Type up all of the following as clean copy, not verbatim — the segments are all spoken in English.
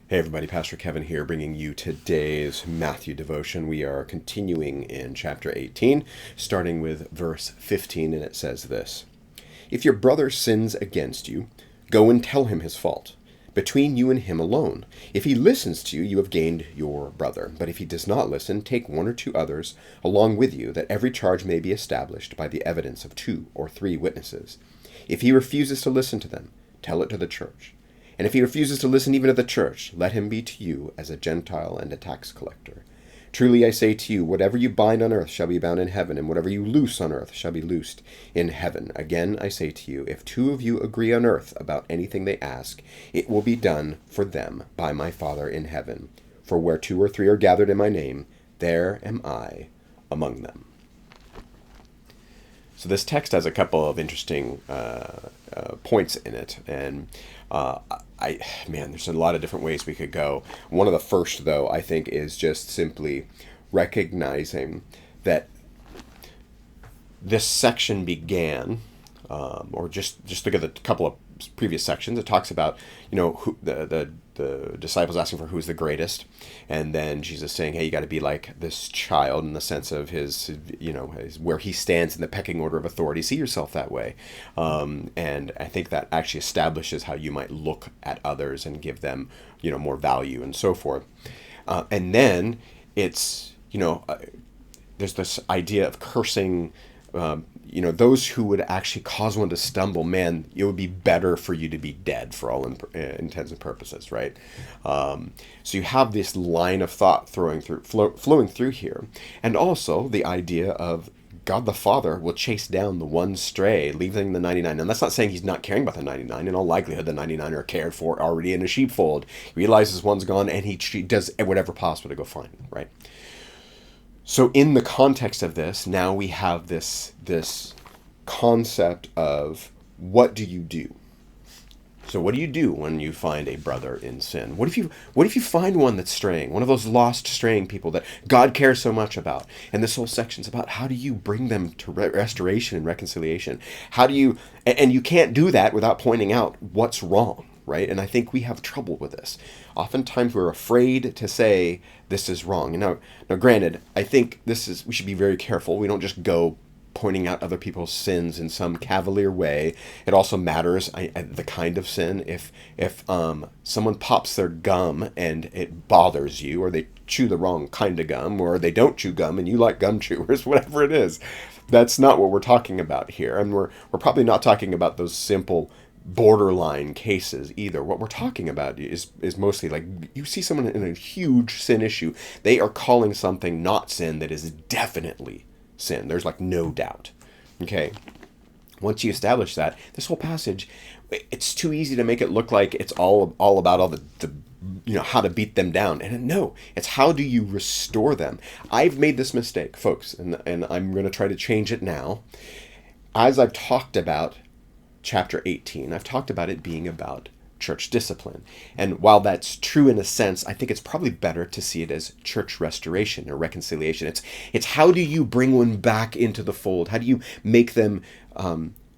Hey everybody, Pastor Kevin here, bringing you today's Matthew devotion. We are continuing in chapter 18, starting with verse 15, and it says this: If your brother sins against you, go and tell him his fault, between you and him alone. If he listens to you, you have gained your brother. But if he does not listen, take one or two others along with you, that every charge may be established by the evidence of 2 or 3 witnesses. If he refuses to listen to them, tell it to the church. And if he refuses to listen even to the church, let him be to you as a Gentile and a tax collector. Truly I say to you, whatever you bind on earth shall be bound in heaven, and whatever you loose on earth shall be loosed in heaven. Again I say to you, if 2 of you agree on earth about anything they ask, it will be done for them by my Father in heaven. For where 2 or 3 are gathered in my name, there am I among them. So this text has a couple of interesting points in it, and there's a lot of different ways we could go. One of the first, though, I think, is just simply recognizing that this section began, or just look at the couple of previous sections. It talks about, who, the disciples asking for who's the greatest, and then Jesus saying, hey, you got to be like this child in the sense of his where he stands in the pecking order of authority. See yourself that way. And I think that actually establishes how you might look at others and give them, more value and so forth. And then it's, there's this idea of cursing, those who would actually cause one to stumble. Man, it would be better for you to be dead for all intents and purposes, right? So you have this line of thought flowing through here. And also the idea of God the Father will chase down the one stray, leaving the 99. And that's not saying he's not caring about the 99. In all likelihood, the 99 are cared for already in a sheepfold. He realizes one's gone, and he does whatever possible to go find him, right? So in the context of this, now we have this concept of, what do you do? So what do you do when you find a brother in sin? What if you find one that's straying, one of those lost straying people that God cares so much about? And this whole section's about, how do you bring them to restoration and reconciliation? How do you, and you can't do that without pointing out what's wrong, right? And I think we have trouble with this. Oftentimes we're afraid to say this is wrong. And now granted, I think we should be very careful. We don't just go pointing out other people's sins in some cavalier way. It also matters the kind of sin. If someone pops their gum and it bothers you, or they chew the wrong kind of gum, or they don't chew gum and you like gum chewers, whatever it is, that's not what we're talking about here. And we're probably not talking about those simple borderline cases either. What we're talking about is mostly like, you see someone in a huge sin issue, they are calling something not sin that is definitely sin. There's like no doubt. Okay. Once you establish that, this whole passage, it's too easy to make it look like it's all about all the how to beat them down. And no, it's how do you restore them? I've made this mistake, folks, and I'm going to try to change it now. As I've talked about chapter 18, I've talked about it being about church discipline. And while that's true in a sense, I think it's probably better to see it as church restoration or reconciliation. It's how do you bring one back into the fold? How do you make them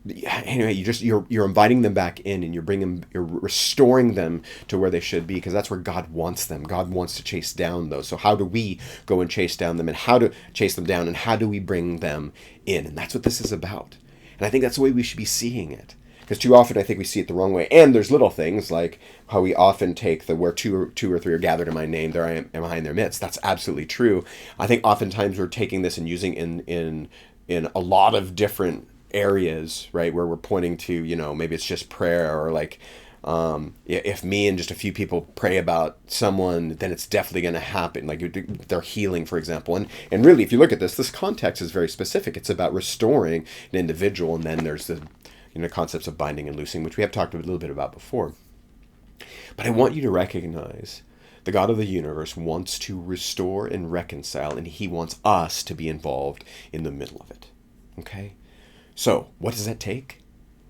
anyway, you're inviting them back in, and you're restoring them to where they should be, because that's where God wants them. God wants to chase down those. So how do we go and chase down them, and how to chase them down, and how do we bring them in? And that's what this is about. And I think that's the way we should be seeing it. Because too often I think we see it the wrong way. And there's little things like how we often take the where two or three are gathered in my name, there I am in their midst. That's absolutely true. I think oftentimes we're taking this and using in a lot of different areas, right, where we're pointing to, maybe it's just prayer, or like, if me and just a few people pray about someone, then it's definitely going to happen. Like their healing, for example. And really, if you look at this context is very specific. It's about restoring an individual, and then there's the concepts of binding and loosing, which we have talked a little bit about before. But I want you to recognize the God of the universe wants to restore and reconcile, and he wants us to be involved in the middle of it. Okay? So, what does that take?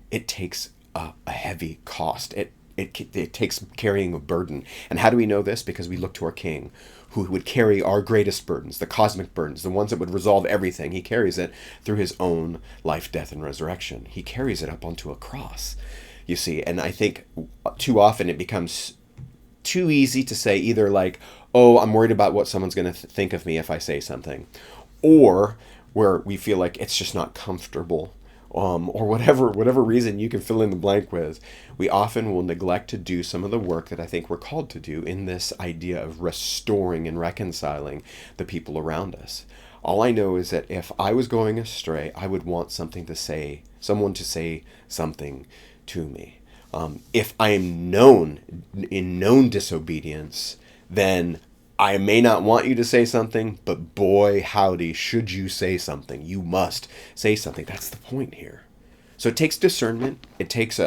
It takes a heavy cost. It takes carrying a burden. And how do we know this? Because we look to our King, who would carry our greatest burdens, the cosmic burdens, the ones that would resolve everything. He carries it through his own life, death, and resurrection. He carries it up onto a cross, you see. And I think too often it becomes too easy to say either like, oh, I'm worried about what someone's going to think of me if I say something, or where we feel like it's just not comfortable, or whatever reason you can fill in the blank with, we often will neglect to do some of the work that I think we're called to do in this idea of restoring and reconciling the people around us. All I know is that if I was going astray, I would want someone to say something to me. If I am known in known disobedience, then I may not want you to say something, but boy, howdy, should you say something. You must say something. That's the point here. So it takes discernment. It takes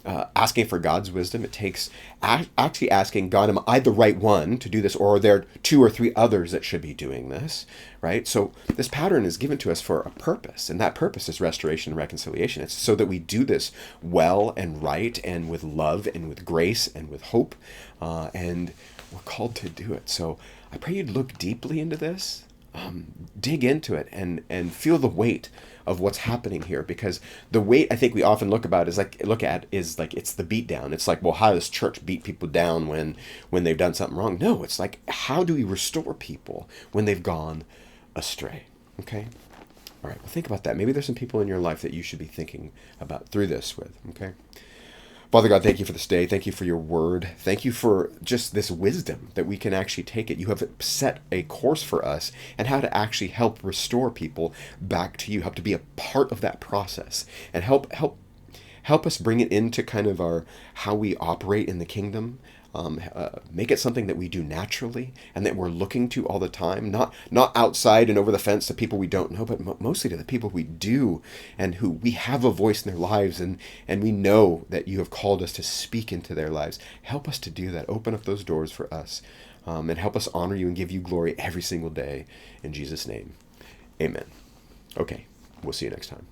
asking for God's wisdom. It takes actually asking God, am I the right one to do this? Or are there 2 or 3 others that should be doing this? Right? So this pattern is given to us for a purpose. And that purpose is restoration and reconciliation. It's so that we do this well and right and with love and with grace and with hope. And we're called to do it. So I pray you'd look deeply into this, dig into it, and feel the weight of what's happening here. Because the weight I think we often look at is like it's the beat down. It's like, well, how does church beat people down when they've done something wrong? No, it's like, how do we restore people when they've gone astray? Okay. All right. Well, think about that. Maybe there's some people in your life that you should be thinking about through this with. Okay. Father God, thank you for this day. Thank you for your word. Thank you for just this wisdom that we can actually take it. You have set a course for us and how to actually help restore people back to you, help to be a part of that process, and help us bring it into kind of how we operate in the kingdom. Make it something that we do naturally and that we're looking to all the time, not outside and over the fence to people we don't know, but mostly to the people we do and who we have a voice in their lives, and we know that you have called us to speak into their lives. Help us to do that. Open up those doors for us, and help us honor you and give you glory every single day. In Jesus' name, amen. Okay, we'll see you next time.